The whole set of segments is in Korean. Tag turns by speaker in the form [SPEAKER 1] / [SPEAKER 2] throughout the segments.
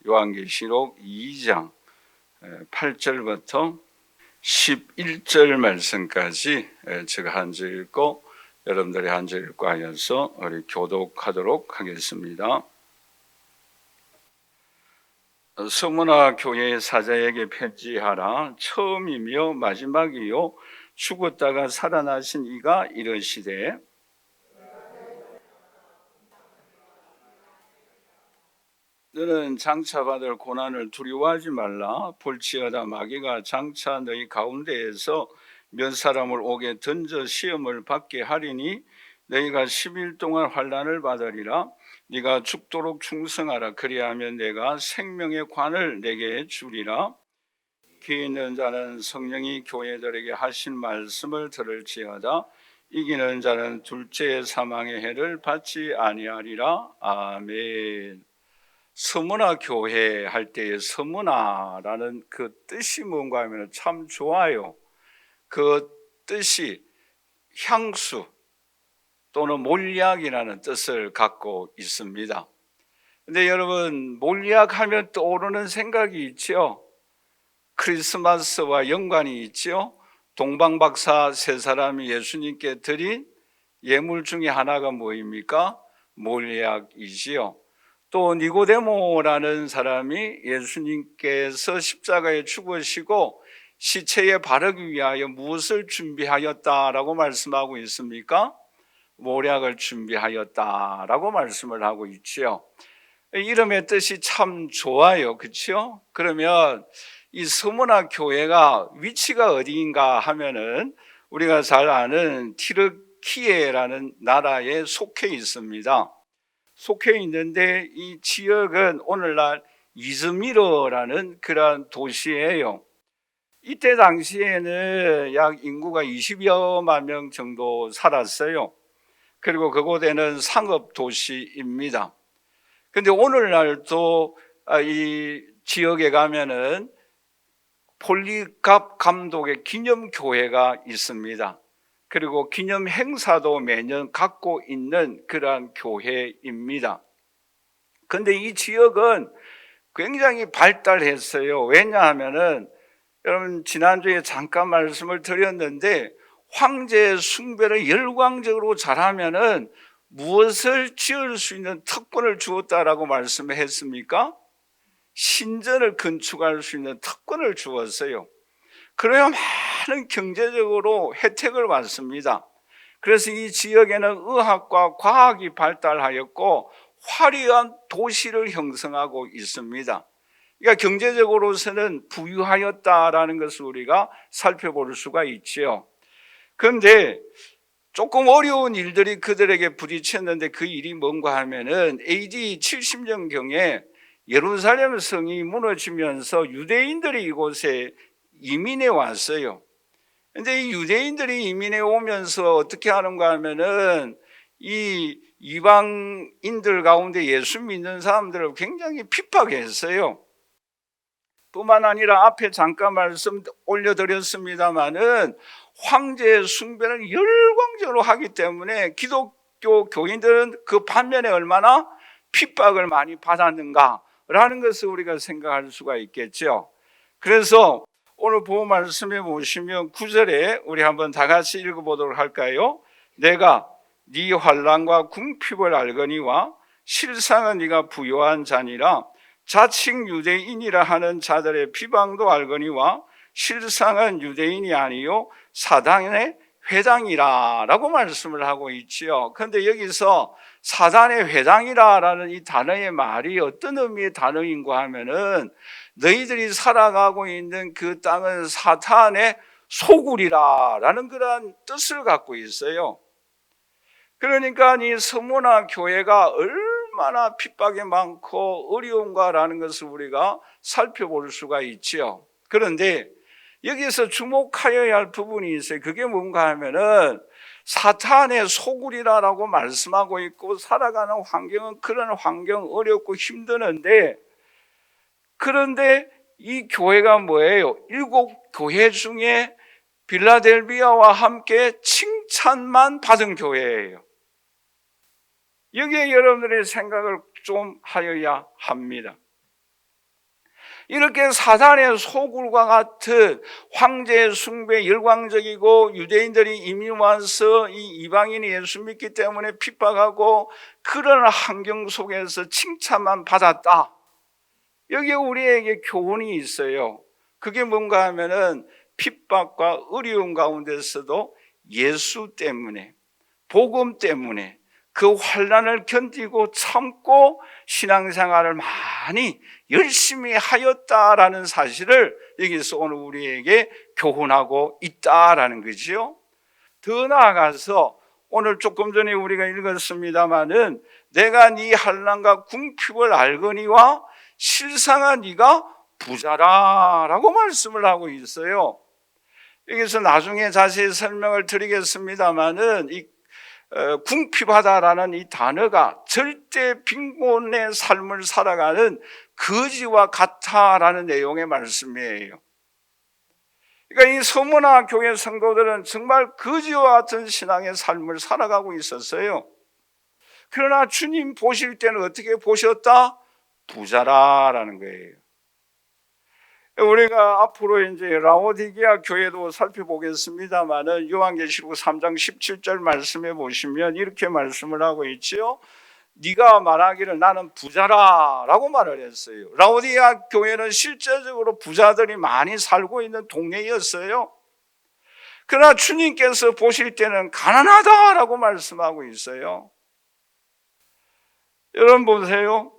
[SPEAKER 1] 요한계시록 2장 8절부터 11절 말씀까지 제가 한 절 읽고 여러분들이 한 절 읽고 하여서 우리 교독하도록 하겠습니다. 서문화 교회 사자에게 편지하라. 처음이며 마지막이요 죽었다가 살아나신 이가 이르시되 너는 장차 받을 고난을 두려워하지 말라. 볼지어다 마귀가 장차 너희 가운데에서 몇 사람을 옥에 던져 시험을 받게 하리니 너희가 10일 동안 환난을 받으리라. 네가 죽도록 충성하라. 그리하면 내가 생명의 관을 내게 주리라. 귀 있는 자는 성령이 교회들에게 하신 말씀을 들을지어다. 이기는 자는 둘째 사망의 해를 받지 아니하리라. 아멘. 서문화 교회 할 때의 서문화라는 그 뜻이 뭔가 하면 참 좋아요. 그 뜻이 향수 또는 몰약이라는 뜻을 갖고 있습니다. 근데 여러분, 몰약하면 떠오르는 생각이 있죠. 크리스마스와 연관이 있죠. 동방박사 세 사람이 예수님께 드린 예물 중에 하나가 뭐입니까? 몰약이지요. 또 니고데모라는 사람이 예수님께서 십자가에 죽으시고 시체에 바르기 위하여 무엇을 준비하였다라고 말씀하고 있습니까? 몰약을 준비하였다라고 말씀을 하고 있지요. 이름의 뜻이 참 좋아요. 그렇죠? 그러면 이 서문화 교회가 위치가 어디인가 하면은 우리가 잘 아는 튀르키예라는 나라에 속해 있습니다. 속해 있는데 이 지역은 오늘날 이즈미르라는 그러한 도시예요. 이때 당시에는 약 인구가 20여만 명 정도 살았어요. 그리고 그곳에는 상업 도시입니다. 근데 오늘날도 이 지역에 가면은 폴리갑 감독의 기념교회가 있습니다. 그리고 기념 행사도 매년 갖고 있는 그러한 교회입니다. 그런데 이 지역은 굉장히 발달했어요. 왜냐하면은 여러분 지난주에 잠깐 말씀을 드렸는데 황제 숭배를 열광적으로 잘하면은 무엇을 지을 수 있는 특권을 주었다라고 말씀을 했습니까? 신전을 건축할 수 있는 특권을 주었어요. 그래야 많은 경제적으로 혜택을 받습니다. 그래서 이 지역에는 의학과 과학이 발달하였고 화려한 도시를 형성하고 있습니다. 그러니까 경제적으로서는 부유하였다라는 것을 우리가 살펴볼 수가 있지요. 그런데 조금 어려운 일들이 그들에게 부딪혔는데 그 일이 뭔가 하면은 AD 70년경에 예루살렘 성이 무너지면서 유대인들이 이곳에 이민해 왔어요. 근데 이 유대인들이 이민해 오면서 어떻게 하는가 하면은 이 이방인들 가운데 예수 믿는 사람들을 굉장히 핍박했어요. 뿐만 아니라 앞에 잠깐 말씀 올려드렸습니다마는 황제 숭배를 열광적으로 하기 때문에 기독교 교인들은 그 반면에 얼마나 핍박을 많이 받았는가라는 것을 우리가 생각할 수가 있겠죠. 그래서 오늘 본문 말씀에 보시면 9절에 우리 한번 다 같이 읽어보도록 할까요? 내가 네 환난과 궁핍을 알거니와 실상은 네가 부요한 자니라. 자칭 유대인이라 하는 자들의 비방도 알거니와 실상은 유대인이 아니요 사단의 회당이라 라고 말씀을 하고 있지요. 그런데 여기서 사단의 회당이라는 이 단어의 말이 어떤 의미의 단어인가 하면은 너희들이 살아가고 있는 그 땅은 사탄의 소굴이라는 그런 뜻을 갖고 있어요. 그러니까 이 서문화 교회가 얼마나 핍박이 많고 어려운가라는 것을 우리가 살펴볼 수가 있지요. 그런데 여기서 주목하여야 할 부분이 있어요. 그게 뭔가 하면은 사탄의 소굴이라고 말씀하고 있고 살아가는 환경은 그런 환경 어렵고 힘드는데 그런데 이 교회가 뭐예요? 7교회 중에 빌라델비아와 함께 칭찬만 받은 교회예요. 여기에 여러분들의 생각을 좀 하여야 합니다. 이렇게 사단의 소굴과 같은 황제 숭배, 열광적이고 유대인들이 이미 와서 이 이방인이 예수 믿기 때문에 핍박하고 그런 환경 속에서 칭찬만 받았다. 여기에 우리에게 교훈이 있어요. 그게 뭔가 하면은 핍박과 어려움 가운데서도 예수 때문에, 복음 때문에 그 환난을 견디고 참고 신앙생활을 많이 열심히 하였다라는 사실을 여기서 오늘 우리에게 교훈하고 있다라는 거지요. 더 나아가서 오늘 조금 전에 우리가 읽었습니다마는 내가 네 환난과 궁핍을 알거니와 실상아 네가 부자라라고 말씀을 하고 있어요. 여기서 나중에 자세히 설명을 드리겠습니다마는 이 궁핍하다라는 이 단어가 절대 빈곤의 삶을 살아가는 거지와 같다라는 내용의 말씀이에요. 그러니까 이 서문화 교회 성도들은 정말 거지와 같은 신앙의 삶을 살아가고 있었어요. 그러나 주님 보실 때는 어떻게 보셨다? 부자라라는 거예요. 우리가 앞으로 이제 라오디게아 교회도 살펴보겠습니다만은 요한계시록 3장 17절 말씀해 보시면 이렇게 말씀을 하고 있지요. 네가 말하기를 나는 부자라라고 말을 했어요. 라오디게아 교회는 실제적으로 부자들이 많이 살고 있는 동네였어요. 그러나 주님께서 보실 때는 가난하다라고 말씀하고 있어요. 여러분 보세요.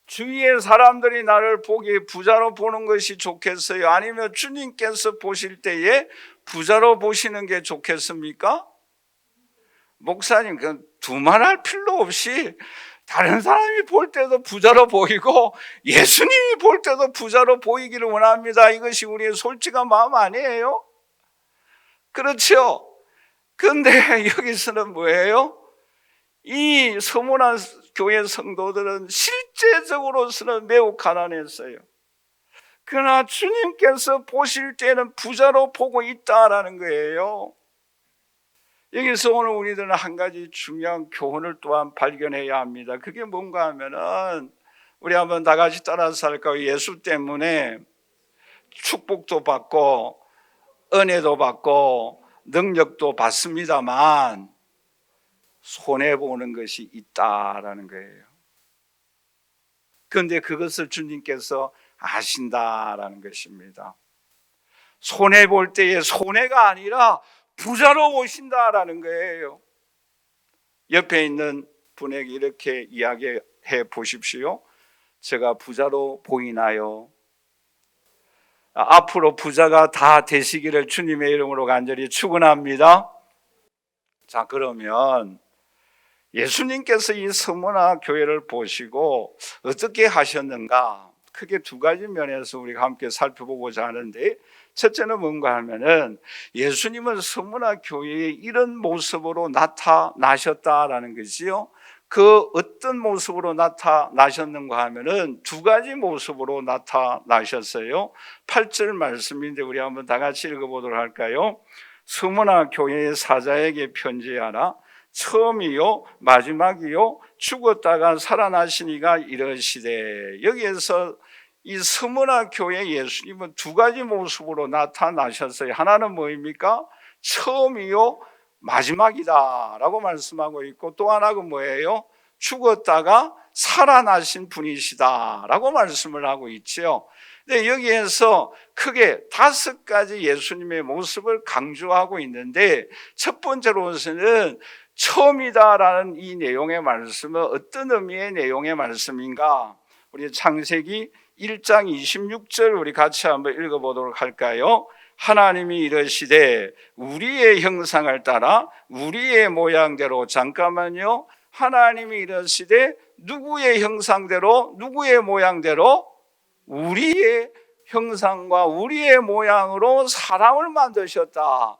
[SPEAKER 1] 주위의 사람들이 나를 보기에 부자로 보는 것이 좋겠어요? 아니면 주님께서 보실 때에 부자로 보시는 게 좋겠습니까? 목사님, 두말할 필요 없이 다른 사람이 볼 때도 부자로 보이고 예수님이 볼 때도 부자로 보이기를 원합니다. 이것이 우리의 솔직한 마음 아니에요? 그렇죠? 그런데 여기서는 뭐예요? 이 서문화 교회 성도들은 실제적으로서는 매우 가난했어요. 그러나 주님께서 보실 때는 부자로 보고 있다라는 거예요. 여기서 오늘 우리들은 한 가지 중요한 교훈을 또한 발견해야 합니다. 그게 뭔가 하면은 우리 한번 다 같이 따라서 할까요? 예수 때문에 축복도 받고 은혜도 받고 능력도 받습니다만 손해보는 것이 있다라는 거예요. 그런데 그것을 주님께서 아신다라는 것입니다. 손해볼 때의 손해가 아니라 부자로 보신다라는 거예요. 옆에 있는 분에게 이렇게 이야기해 보십시오. 제가 부자로 보이나요? 앞으로 부자가 다 되시기를 주님의 이름으로 간절히 축원합니다. 자, 그러면 예수님께서 이 서문화 교회를 보시고 어떻게 하셨는가? 크게 두 가지 면에서 우리가 함께 살펴보고자 하는데, 첫째는 뭔가 하면은 예수님은 서문화 교회에 이런 모습으로 나타나셨다라는 것이요. 그 어떤 모습으로 나타나셨는가 하면은 두 가지 모습으로 나타나셨어요. 8절 말씀인데 우리 한번 다 같이 읽어보도록 할까요? 서문화 교회의 사자에게 편지하라. 처음이요 마지막이요 죽었다가 살아나시니가 이러시되, 여기에서 이 서문화 교회 예수님은 두 가지 모습으로 나타나셨어요. 하나는 뭐입니까? 처음이요 마지막이다 라고 말씀하고 있고, 또 하나가 뭐예요? 죽었다가 살아나신 분이시다 라고 말씀을 하고 있죠. 근데 여기에서 크게 5가지 예수님의 모습을 강조하고 있는데, 첫 번째로서는 처음이다라는 이 내용의 말씀은 어떤 의미의 내용의 말씀인가? 우리 창세기 1장 26절 우리 같이 한번 읽어보도록 할까요? 하나님이 이르시되 우리의 형상을 따라 우리의 모양대로, 잠깐만요. 하나님이 이르시되 누구의 형상대로, 누구의 모양대로? 우리의 형상과 우리의 모양으로 사람을 만드셨다.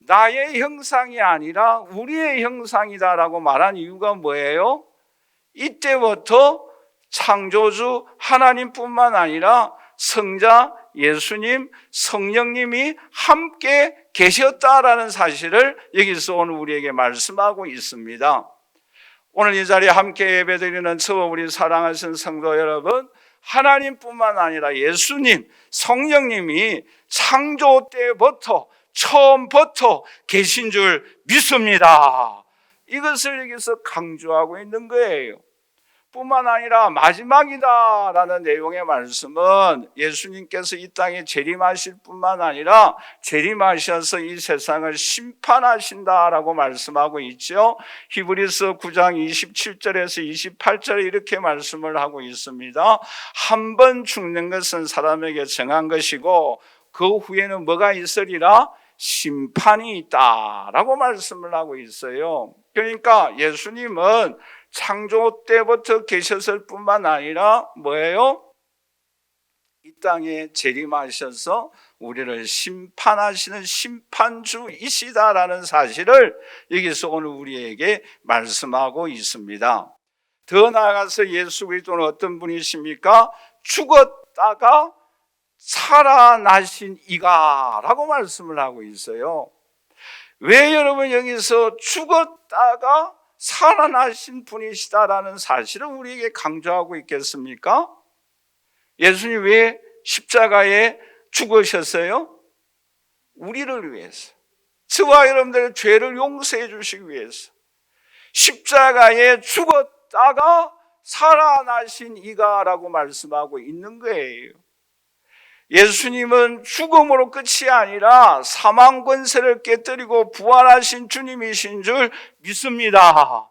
[SPEAKER 1] 나의 형상이 아니라 우리의 형상이다라고 말한 이유가 뭐예요? 이때부터 창조주 하나님뿐만 아니라 성자 예수님, 성령님이 함께 계셨다라는 사실을 여기서 오늘 우리에게 말씀하고 있습니다. 오늘 이 자리에 함께 예배드리는 저와 우리 사랑하신 성도 여러분, 하나님뿐만 아니라 예수님, 성령님이 창조 때부터 처음부터 계신 줄 믿습니다. 이것을 여기서 강조하고 있는 거예요. 뿐만 아니라 마지막이다라는 내용의 말씀은 예수님께서 이 땅에 재림하실 뿐만 아니라 재림하셔서 이 세상을 심판하신다라고 말씀하고 있죠. 히브리서 9장 27절에서 28절에 이렇게 말씀을 하고 있습니다. 한 번 죽는 것은 사람에게 정한 것이고 그 후에는 뭐가 있으리라? 심판이 있다라고 말씀을 하고 있어요. 그러니까 예수님은 창조 때부터 계셨을 뿐만 아니라 뭐예요? 이 땅에 재림하셔서 우리를 심판하시는 심판주이시다라는 사실을 여기서 오늘 우리에게 말씀하고 있습니다. 더 나아가서 예수 그리스도는 어떤 분이십니까? 죽었다가 살아나신 이가 라고 말씀을 하고 있어요. 왜 여러분 여기서 죽었다가 살아나신 분이시다라는 사실을 우리에게 강조하고 있겠습니까? 예수님 왜 십자가에 죽으셨어요? 우리를 위해서, 저와 여러분들의 죄를 용서해 주시기 위해서 십자가에 죽었다가 살아나신 이가라고 말씀하고 있는 거예요. 예수님은 죽음으로 끝이 아니라 사망 권세를 깨뜨리고 부활하신 주님이신 줄 믿습니다.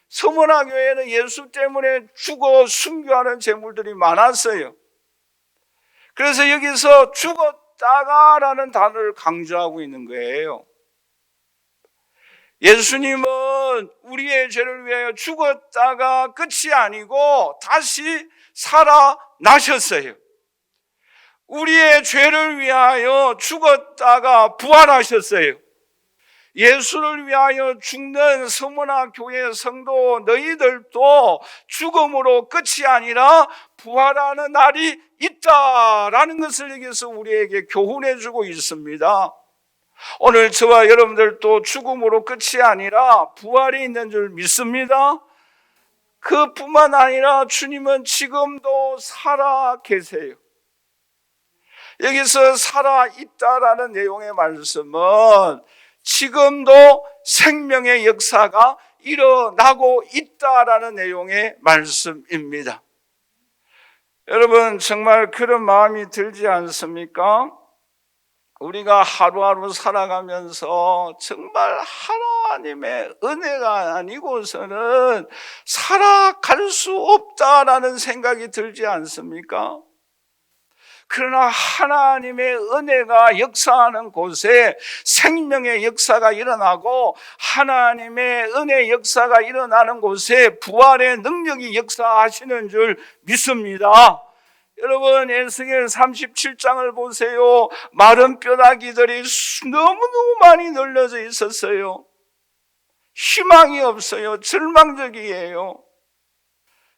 [SPEAKER 1] 서문화 교회는 예수 때문에 죽어 순교하는 제물들이 많았어요. 그래서 여기서 죽었다가라는 단어를 강조하고 있는 거예요. 예수님은 우리의 죄를 위하여 죽었다가 끝이 아니고 다시 살아나셨어요. 우리의 죄를 위하여 죽었다가 부활하셨어요. 예수를 위하여 죽는 서문화 교회 성도 너희들도 죽음으로 끝이 아니라 부활하는 날이 있다라는 것을 여기서 우리에게 교훈해 주고 있습니다. 오늘 저와 여러분들도 죽음으로 끝이 아니라 부활이 있는 줄 믿습니다. 그뿐만 아니라 주님은 지금도 살아 계세요. 여기서 살아있다라는 내용의 말씀은 지금도 생명의 역사가 일어나고 있다라는 내용의 말씀입니다. 여러분 정말 그런 마음이 들지 않습니까? 우리가 하루하루 살아가면서 정말 하나님의 은혜가 아니고서는 살아갈 수 없다라는 생각이 들지 않습니까? 그러나 하나님의 은혜가 역사하는 곳에 생명의 역사가 일어나고 하나님의 은혜 역사가 일어나는 곳에 부활의 능력이 역사하시는 줄 믿습니다. 여러분 에스겔 37장을 보세요. 마른 뼈다귀들이 너무너무 많이 널려져 있었어요. 희망이 없어요. 절망적이에요.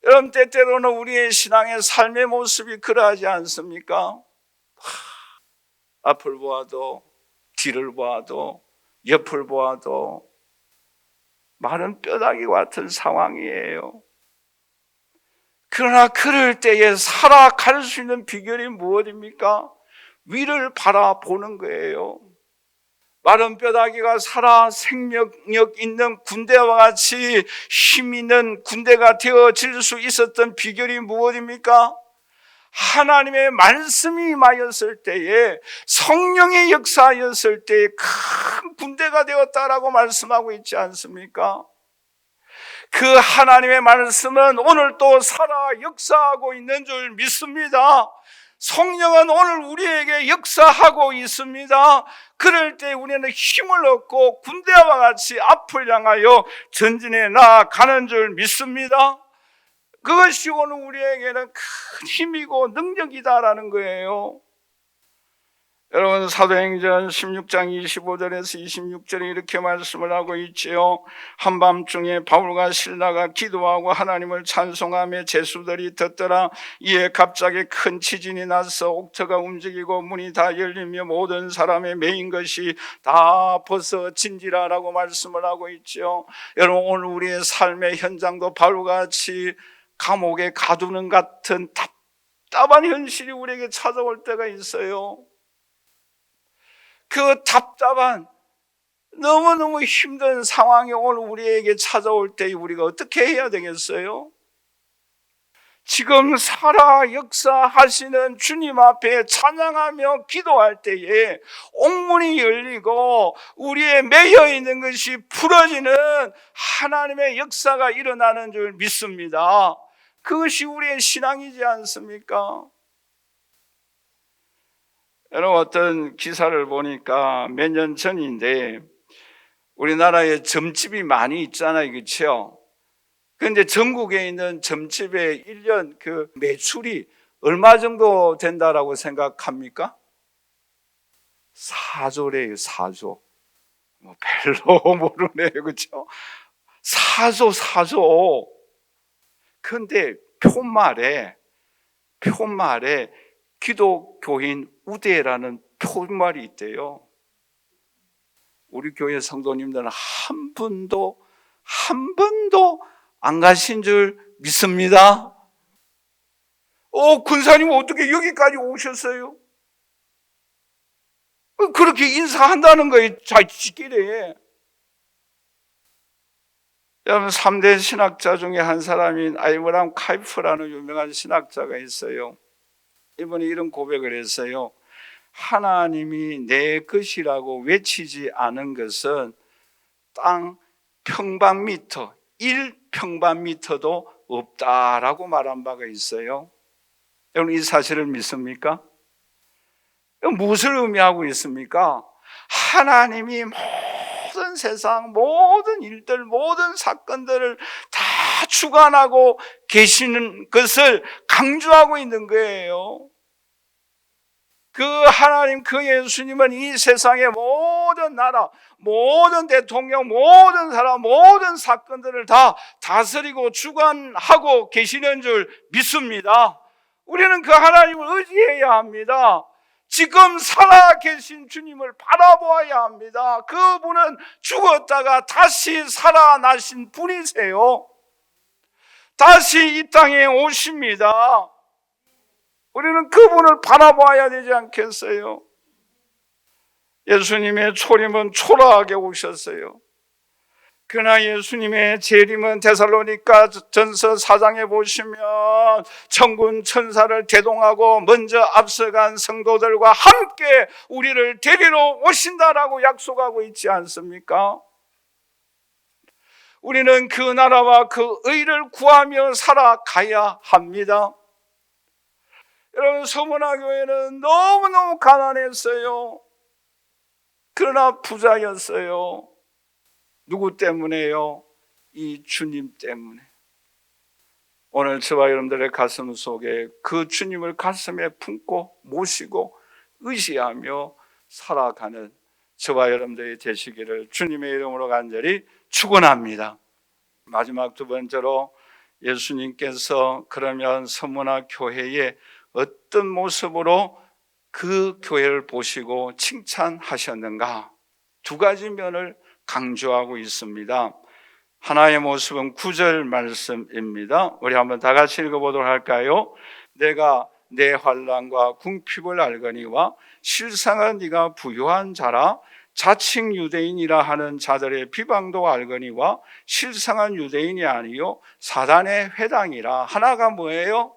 [SPEAKER 1] 여러분 때때로는 우리의 신앙의 삶의 모습이 그러하지 않습니까? 앞을 보아도 뒤를 보아도 옆을 보아도 마른 뼈다귀 같은 상황이에요. 그러나 그럴 때에 살아갈 수 있는 비결이 무엇입니까? 위를 바라보는 거예요. 마른 뼈다귀가 살아 생명력 있는 군대와 같이 힘 있는 군대가 되어질 수 있었던 비결이 무엇입니까? 하나님의 말씀이 임하였을 때에 성령의 역사하였을 때에 큰 군대가 되었다라고 말씀하고 있지 않습니까? 그 하나님의 말씀은 오늘 또 살아 역사하고 있는 줄 믿습니다. 성령은 오늘 우리에게 역사하고 있습니다. 그럴 때 우리는 힘을 얻고 군대와 같이 앞을 향하여 전진해 나가는 줄 믿습니다. 그것이 오늘 우리에게는 큰 힘이고 능력이다라는 거예요. 여러분 사도행전 16장 25절에서 26절에 이렇게 말씀을 하고 있지요. 한밤중에 바울과 실라가 기도하고 하나님을 찬송하며 제수들이 듣더라. 이에 갑자기 큰 지진이 나서 옥터가 움직이고 문이 다 열리며 모든 사람의 메인 것이 다 벗어진지라라고 말씀을 하고 있지요. 여러분 오늘 우리의 삶의 현장도 바울과 같이 감옥에 가두는 같은 답답한 현실이 우리에게 찾아올 때가 있어요. 그 답답한 너무너무 힘든 상황이 오늘 우리에게 찾아올 때 우리가 어떻게 해야 되겠어요? 지금 살아 역사하시는 주님 앞에 찬양하며 기도할 때에 옥문이 열리고 우리의 매여 있는 것이 풀어지는 하나님의 역사가 일어나는 줄 믿습니다. 그것이 우리의 신앙이지 않습니까? 여러분, 어떤 기사를 보니까 몇 년 전인데 우리나라에 점집이 많이 있잖아요, 그렇죠? 그런데 전국에 있는 점집의 1년 그 매출이 얼마 정도 된다라고 생각합니까? 4조래요, 4조. 뭐 별로 모르네요, 그렇죠? 4조. 그런데 표말에 기독교인 우대라는 표말이 있대요. 우리 교회 성도님들은 한 번도 안 가신 줄 믿습니다. 군사님 어떻게 여기까지 오셨어요? 그렇게 인사한다는 거예요, 자기끼리. 여러분, 3대 신학자 중에 한 사람인 아이브람 카이프라는 유명한 신학자가 있어요. 이번에 이런 고백을 했어요. 하나님이 내 것이라고 외치지 않은 것은 땅 평방미터 1평방미터도 없다라고 말한 바가 있어요. 여러분, 이 사실을 믿습니까? 무엇을 의미하고 있습니까? 하나님이 모든 세상, 모든 일들, 모든 사건들을 다 주관하고 계시는 것을 강조하고 있는 거예요. 그 하나님, 그 예수님은 이 세상의 모든 나라, 모든 대통령, 모든 사람, 모든 사건들을 다 다스리고 주관하고 계시는 줄 믿습니다. 우리는 그 하나님을 의지해야 합니다. 지금 살아계신 주님을 바라보아야 합니다. 그분은 죽었다가 다시 살아나신 분이세요. 다시 이 땅에 오십니다. 우리는 그분을 바라보아야 되지 않겠어요? 예수님의 초림은 초라하게 오셨어요. 그러나 예수님의 재림은 데살로니가 전서 4장에 보시면 천군 천사를 대동하고 먼저 앞서간 성도들과 함께 우리를 데리러 오신다라고 약속하고 있지 않습니까? 우리는 그 나라와 그 의를 구하며 살아가야 합니다. 여러분, 서문화교회는 너무너무 가난했어요. 그러나 부자였어요. 누구 때문에요? 이 주님 때문에. 오늘 저와 여러분들의 가슴 속에 그 주님을 가슴에 품고 모시고 의지하며 살아가는 저와 여러분들이 되시기를 주님의 이름으로 간절히 축원합니다. 마지막 두 번째로, 예수님께서 그러면 서문화교회에 어떤 모습으로 그 교회를 보시고 칭찬하셨는가? 두 가지 면을 강조하고 있습니다. 하나의 모습은 9절 말씀입니다. 우리 한번 다 같이 읽어보도록 할까요? 내가 내 환난과 궁핍을 알거니와 실상은 네가 부유한 자라 자칭 유대인이라 하는 자들의 비방도 알거니와 실상은 유대인이 아니요 사단의 회당이라. 하나가 뭐예요?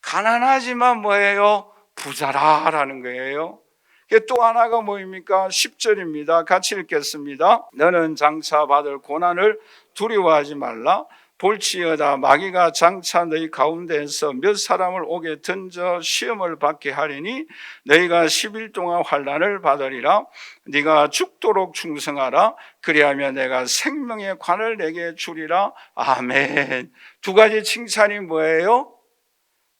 [SPEAKER 1] 가난하지만 뭐예요? 부자라라는 거예요. 또 하나가 뭐입니까? 10절입니다. 같이 읽겠습니다. 너는 장차 받을 고난을 두려워하지 말라. 볼지어다 마귀가 장차 너희 가운데에서 몇 사람을 오게 던져 시험을 받게 하리니 너희가 10일 동안 환난을 받으리라. 네가 죽도록 충성하라. 그리하면 내가 생명의 관을 내게 주리라. 아멘. 두 가지 칭찬이 뭐예요?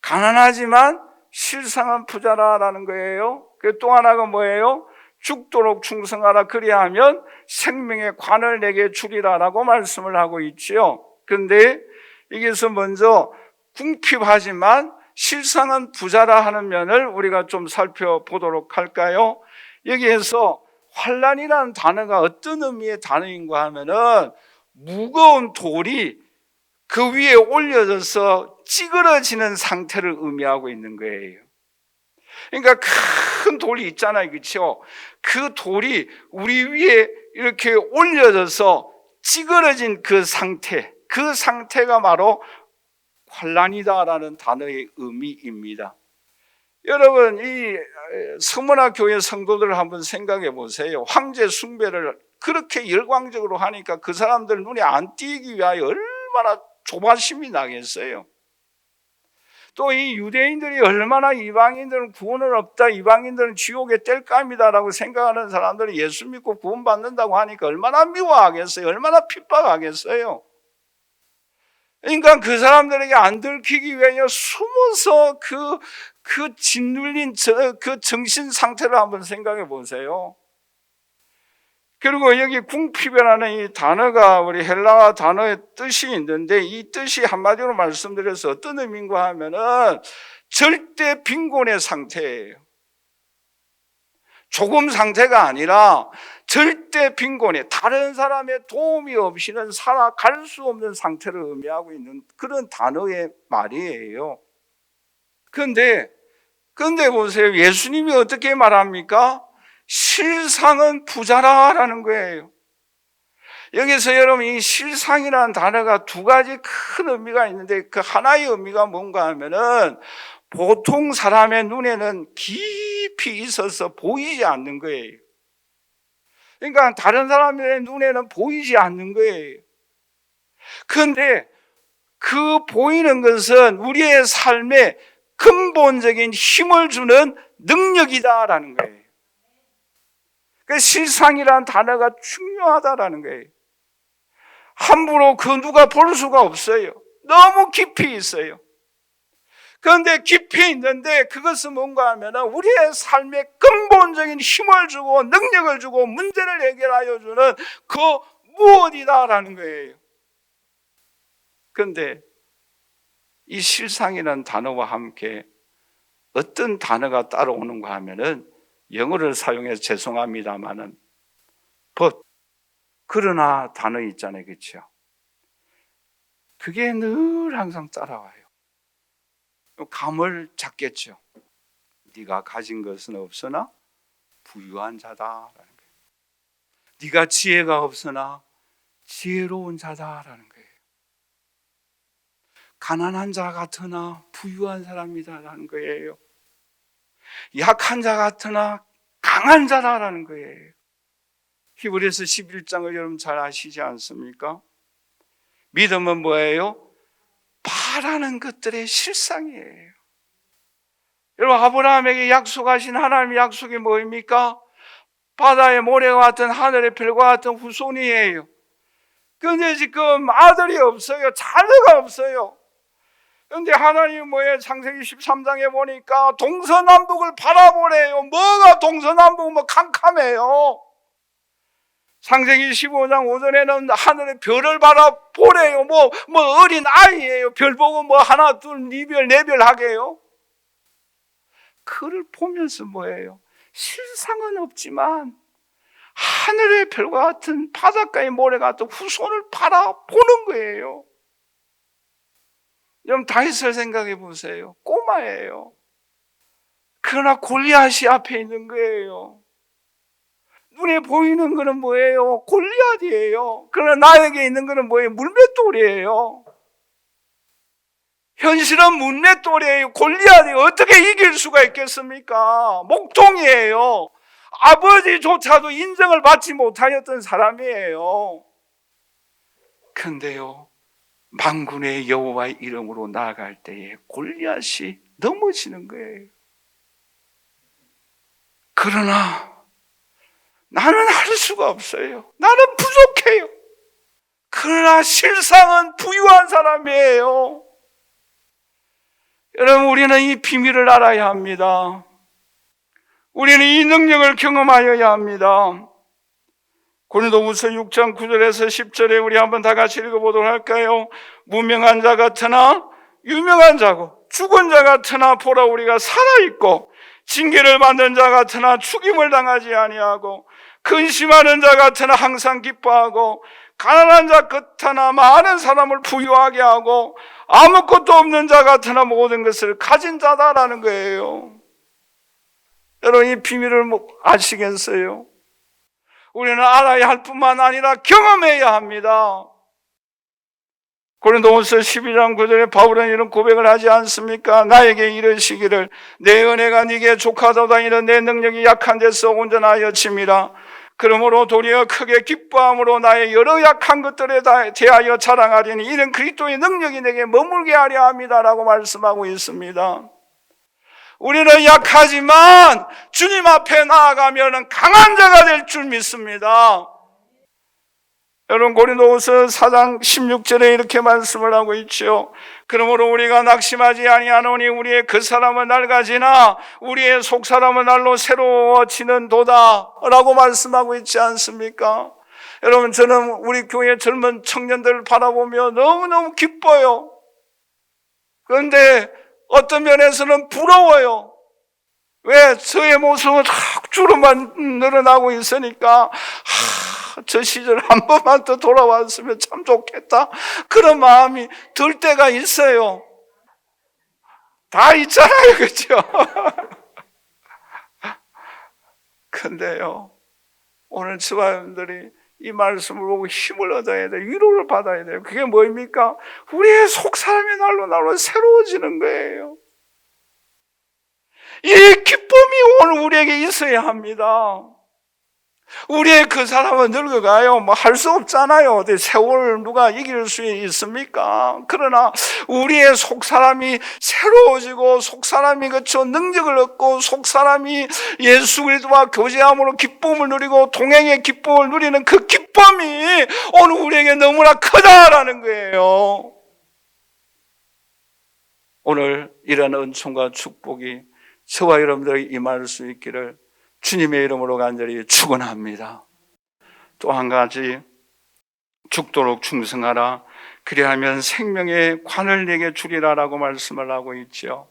[SPEAKER 1] 가난하지만 실상은 부자라라는 거예요. 또 하나가 뭐예요? 죽도록 충성하라. 그리하면 생명의 관을 내게 주리라라고 말씀을 하고 있지요. 그런데 여기서 먼저 궁핍하지만 실상은 부자라 하는 면을 우리가 좀 살펴보도록 할까요? 여기에서 환난이라는 단어가 어떤 의미의 단어인가 하면은 무거운 돌이 그 위에 올려져서 찌그러지는 상태를 의미하고 있는 거예요. 그러니까 큰 돌이 있잖아요, 그렇죠? 그 돌이 우리 위에 이렇게 올려져서 찌그러진 그 상태가 바로 환난이다라는 단어의 의미입니다. 여러분, 이 서문화 교회 성도들을 한번 생각해 보세요. 황제 숭배를 그렇게 열광적으로 하니까 그 사람들 눈에 안 띄기 위하여 얼마나 조바심이 나겠어요. 또 이 유대인들이 얼마나 이방인들은 구원은 없다, 이방인들은 지옥에 뗄감이다라고 생각하는 사람들이 예수 믿고 구원받는다고 하니까 얼마나 미워하겠어요, 얼마나 핍박하겠어요. 그러니까 그 사람들에게 안 들키기 위하여 숨어서 그 짓눌린 그 정신 상태를 한번 생각해 보세요. 그리고 여기 궁핍이라는 이 단어가 우리 헬라어 단어의 뜻이 있는데, 이 뜻이 한마디로 말씀드려서 어떤 의미인가 하면은 절대 빈곤의 상태예요. 조금 상태가 아니라 절대 빈곤에, 다른 사람의 도움이 없이는 살아갈 수 없는 상태를 의미하고 있는 그런 단어의 말이에요. 그런데 보세요. 예수님이 어떻게 말합니까? 실상은 부자라라는 거예요. 여기서 여러분, 이 실상이라는 단어가 두 가지 큰 의미가 있는데, 그 하나의 의미가 뭔가 하면은 보통 사람의 눈에는 깊이 있어서 보이지 않는 거예요. 그러니까 다른 사람의 눈에는 보이지 않는 거예요. 그런데 그 보이는 것은 우리의 삶에 근본적인 힘을 주는 능력이다라는 거예요. 그 실상이라는 단어가 중요하다라는 거예요. 함부로 그 누가 볼 수가 없어요. 너무 깊이 있어요. 그런데 깊이 있는데 그것은 뭔가 하면 우리의 삶에 근본적인 힘을 주고 능력을 주고 문제를 해결하여 주는 그 무엇이다라는 거예요. 그런데 이 실상이라는 단어와 함께 어떤 단어가 따라오는가 하면은, 영어를 사용해서 죄송합니다만은 but, 그러나 단어 있잖아요, 그렇죠? 그게 늘 항상 따라와요. 감을 잡겠죠. 네가 가진 것은 없으나 부유한 자다라는 거예요. 네가 지혜가 없으나 지혜로운 자다라는 거예요. 가난한 자 같으나 부유한 사람이다라는 거예요. 약한 자 같으나 강한 자다라는 거예요. 히브리서 11장을 여러분 잘 아시지 않습니까? 믿음은 뭐예요? 바라는 것들의 실상이에요. 여러분, 아브라함에게 약속하신 하나님의 약속이 뭐입니까? 바다의 모래와 같은 하늘의 별과 같은 후손이에요. 그런데 지금 아들이 없어요. 자녀가 없어요. 그런데 하나님은 뭐예요? 창세기 13장에 보니까 동서남북을 바라보래요. 뭐가 동서남북 뭐 캄캄해요. 창세기 15장 5절에는 하늘의 별을 바라보래요. 뭐 어린 아이예요. 별 보고 뭐 하나 둘 네 별 네 별 하게요. 그를 보면서 뭐예요? 실상은 없지만 하늘의 별과 같은 바닷가의 모래 같은 후손을 바라보는 거예요. 여러분, 다윗을 생각해 보세요. 꼬마예요. 그러나 골리앗이 앞에 있는 거예요. 눈에 보이는 거는 뭐예요? 골리앗이에요. 그러나 나에게 있는 거는 뭐예요? 물맷돌이에요. 현실은 물맷돌이에요. 골리앗이 어떻게 이길 수가 있겠습니까? 목동이에요. 아버지조차도 인정을 받지 못하였던 사람이에요. 그런데요, 만군의 여호와의 이름으로 나아갈 때에 골리앗이 넘어지는 거예요. 그러나 나는 할 수가 없어요. 나는 부족해요. 그러나 실상은 부유한 사람이에요. 여러분, 우리는 이 비밀을 알아야 합니다. 우리는 이 능력을 경험하여야 합니다. 고린도후서 6장 9절에서 10절에 우리 한번 다 같이 읽어보도록 할까요? 무명한 자 같으나 유명한 자고, 죽은 자 같으나 보라 우리가 살아있고, 징계를 받는 자 같으나 죽임을 당하지 아니하고, 근심하는 자 같으나 항상 기뻐하고, 가난한 자 같으나 많은 사람을 부유하게 하고 아무것도 없는 자 같으나 모든 것을 가진 자다라는 거예요. 여러분, 이 비밀을 아시겠어요? 우리는 알아야 할 뿐만 아니라 경험해야 합니다. 고린도후서 12장 9절에 바울은 이런 고백을 하지 않습니까? 나에게 이르시기를 내 은혜가 네게 족하도다. 이는 내 능력이 약한 데서 온전하여 침이라. 그러므로 도리어 크게 기뻐함으로 나의 여러 약한 것들에 대하여 자랑하리니 이는 그리스도의 능력이 내게 머물게 하려 합니다라고 말씀하고 있습니다. 우리는 약하지만 주님 앞에 나아가면 강한 자가 될 줄 믿습니다. 여러분, 고린도후서 4장 16절에 이렇게 말씀을 하고 있죠. 그러므로 우리가 낙심하지 아니하노니 우리의 그 사람은 낡아지나 우리의 속 사람은 날로 새로워지는 도다 라고 말씀하고 있지 않습니까? 여러분, 저는 우리 교회 젊은 청년들을 바라보며 너무너무 기뻐요. 그런데 어떤 면에서는 부러워요. 왜? 저의 모습은 주로만 늘어나고 있으니까 저 시절 한 번만 더 돌아왔으면 참 좋겠다, 그런 마음이 들 때가 있어요. 다 있잖아요, 그렇죠? 근데요, 오늘 저와 여러분들이 이 말씀을 보고 힘을 얻어야 돼요. 위로를 받아야 돼요. 그게 뭐입니까? 우리의 속사람이 날로 새로워지는 거예요. 이 기쁨이 오늘 우리에게 있어야 합니다. 우리의 그 사람은 늙어가요. 할 수 없잖아요. 세월을 누가 이길 수 있습니까? 그러나 우리의 속사람이 새로워지고 속사람이 능력을 얻고 속사람이 예수 그리스도와 교제함으로 기쁨을 누리고 동행의 기쁨을 누리는 그 기쁨이 오늘 우리에게 너무나 크다라는 거예요. 오늘 이런 은총과 축복이 저와 여러분들에게 임할 수 있기를 주님의 이름으로 간절히 축원합니다. 또 한 가지, 죽도록 충성하라. 그리하면 생명의 관을 내게 주리라라고 말씀을 하고 있죠.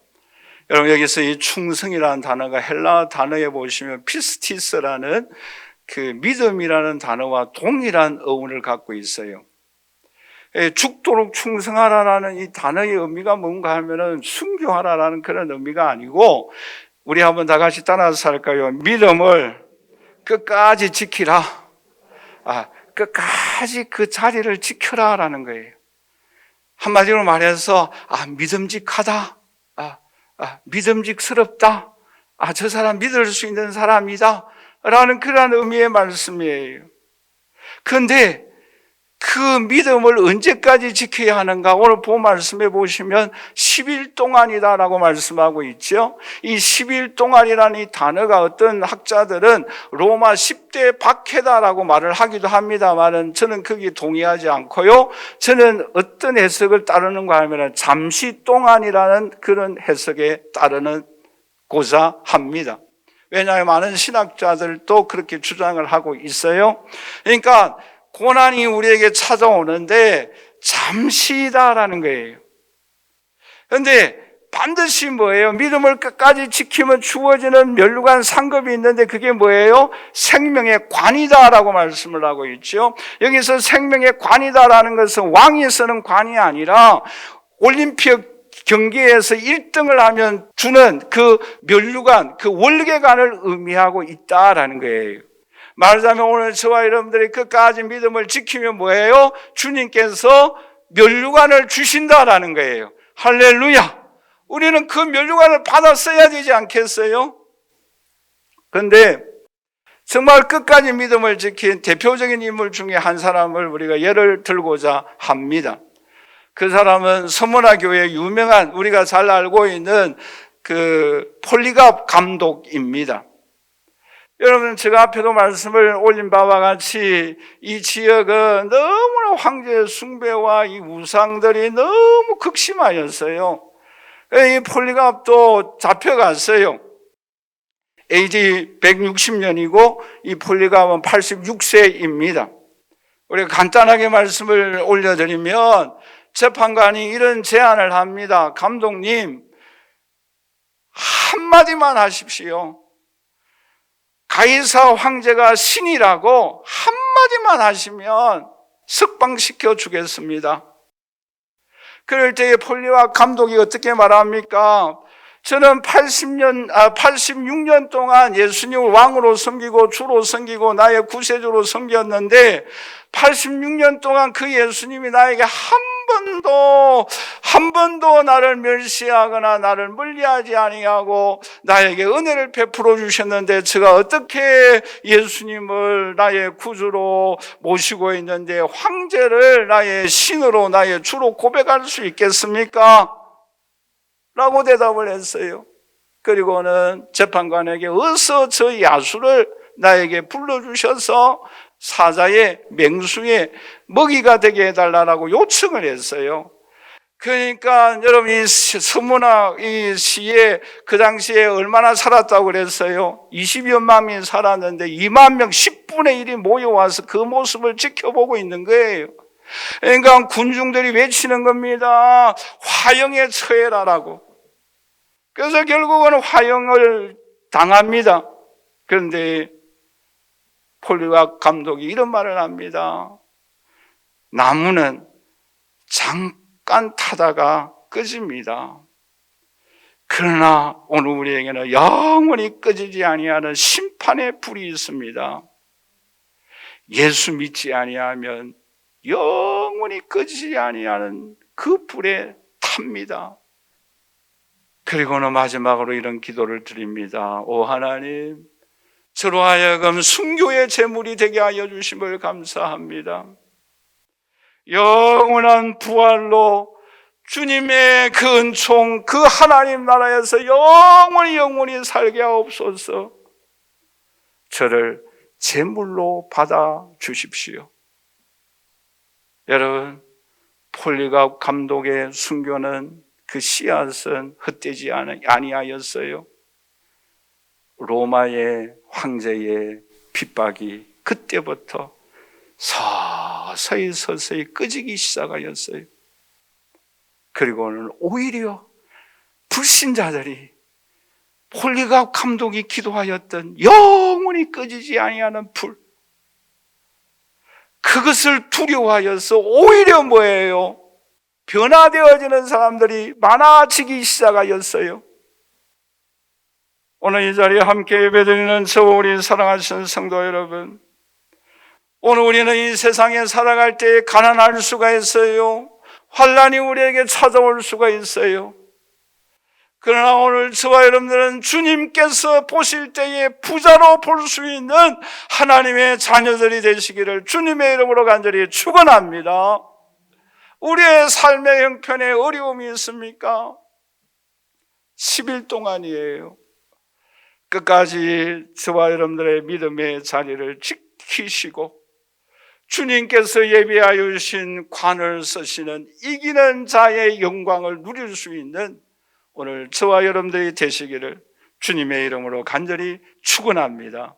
[SPEAKER 1] 여러분, 여기서 이 충성이라는 단어가 헬라 단어에 보시면 피스티스라는 그 믿음이라는 단어와 동일한 어원을 갖고 있어요. 죽도록 충성하라라는 이 단어의 의미가 뭔가 하면은 순교하라라는 그런 의미가 아니고, 우리 한번 다 같이 따라서 할까요? 믿음을 끝까지 지키라. 끝까지 그 자리를 지켜라라는 거예요. 한마디로 말해서 믿음직하다, 믿음직스럽다, 저 사람 믿을 수 있는 사람이다 라는 그런 의미의 말씀이에요. 그런데 그 믿음을 언제까지 지켜야 하는가? 오늘 본 말씀해 보시면 10일 동안이다라고 말씀하고 있죠. 이 10일 동안이라는 이 단어가 어떤 학자들은 로마 10대 박해다라고 말을 하기도 합니다만 저는 거기에 동의하지 않고요. 저는 어떤 해석을 따르는가 하면 잠시 동안이라는 그런 해석에 따르는고자 합니다. 왜냐하면 많은 신학자들도 그렇게 주장을 하고 있어요. 그러니까 고난이 우리에게 찾아오는데 잠시다라는 거예요. 그런데 반드시 뭐예요? 믿음을 끝까지 지키면 주어지는 면류관 상급이 있는데 그게 뭐예요? 생명의 관이다라고 말씀을 하고 있죠. 여기서 생명의 관이다라는 것은 왕이 쓰는 관이 아니라 올림픽 경기에서 1등을 하면 주는 그 면류관, 그 월계관을 의미하고 있다라는 거예요. 말하자면 오늘 저와 여러분들이 끝까지 믿음을 지키면 뭐예요? 주님께서 면류관을 주신다라는 거예요. 할렐루야! 우리는 그 면류관을 받았어야 되지 않겠어요? 그런데 정말 끝까지 믿음을 지킨 대표적인 인물 중에 한 사람을 우리가 예를 들고자 합니다. 그 사람은 서문화 교회의 유명한, 우리가 잘 알고 있는 그 폴리갑 감독입니다. 여러분, 제가 앞에도 말씀을 올린 바와 같이 이 지역은 너무나 황제 숭배와 이 우상들이 너무 극심하였어요. 이 폴리갑도 잡혀갔어요. AD 160년이고 이 폴리갑은 86세입니다. 우리가 간단하게 말씀을 올려드리면 재판관이 이런 제안을 합니다. 감독님, 한마디만 하십시오. 가이사 황제가 신이라고 한마디만 하시면 석방시켜 주겠습니다. 그럴 때에 폴리와 감독이 어떻게 말합니까? 저는 86년 동안 예수님을 왕으로 섬기고 주로 섬기고 나의 구세주로 섬겼는데 86년 동안 그 예수님이 나에게 한 번도 나를 멸시하거나 나를 멀리하지 아니하고 나에게 은혜를 베풀어 주셨는데 제가 어떻게 예수님을 나의 구주로 모시고 있는데 황제를 나의 신으로 나의 주로 고백할 수 있겠습니까? 라고 대답을 했어요. 그리고는 재판관에게 어서 저 야수를 나에게 불러주셔서 사자의 맹수의 먹이가 되게 해달라고 요청을 했어요. 그러니까 여러분 이 서문학 이 시에 그 당시에 얼마나 살았다고 그랬어요? 20여만 명이 살았는데 2만 명 10분의 1이 모여와서 그 모습을 지켜보고 있는 거예요. 그러니까 군중들이 외치는 겁니다. 화형에 처해라라고. 그래서 결국은 화형을 당합니다. 그런데 폴리와 감독이 이런 말을 합니다. 나무는 잠깐 타다가 꺼집니다. 그러나 오늘 우리에게는 영원히 꺼지지 아니하는 심판의 불이 있습니다. 예수 믿지 아니하면 영원히 꺼지지 아니하는 그 불에 탑니다. 그리고는 마지막으로 이런 기도를 드립니다. 오 하나님, 저로 하여금 순교의 제물이 되게 하여 주심을 감사합니다. 영원한 부활로 주님의 그 은총, 그 하나님 나라에서 영원히 살게 하옵소서. 저를 제물로 받아 주십시오. 여러분, 폴리갑 감독의 순교는 그 씨앗은 헛되지 아니하였어요. 로마의 황제의 핍박이 그때부터 서서히 꺼지기 시작하였어요. 그리고는 오히려 불신자들이 폴리갑 감독이 기도하였던 영원히 꺼지지 아니하는 불, 그것을 두려워하여서 오히려 뭐예요? 변화되어지는 사람들이 많아지기 시작하였어요. 오늘 이 자리에 함께 예배드리는 저 우리 사랑하시는 성도 여러분, 오늘 우리는 이 세상에 살아갈 때 가난할 수가 있어요. 환난이 우리에게 찾아올 수가 있어요. 그러나 오늘 저와 여러분들은 주님께서 보실 때에 부자로 볼 수 있는 하나님의 자녀들이 되시기를 주님의 이름으로 간절히 축원합니다. 우리의 삶의 형편에 어려움이 있습니까? 10일 동안이에요. 끝까지 저와 여러분들의 믿음의 자리를 지키시고 주님께서 예비하여 주신 관을 쓰시는 이기는 자의 영광을 누릴 수 있는 오늘 저와 여러분들이 되시기를 주님의 이름으로 간절히 축원합니다.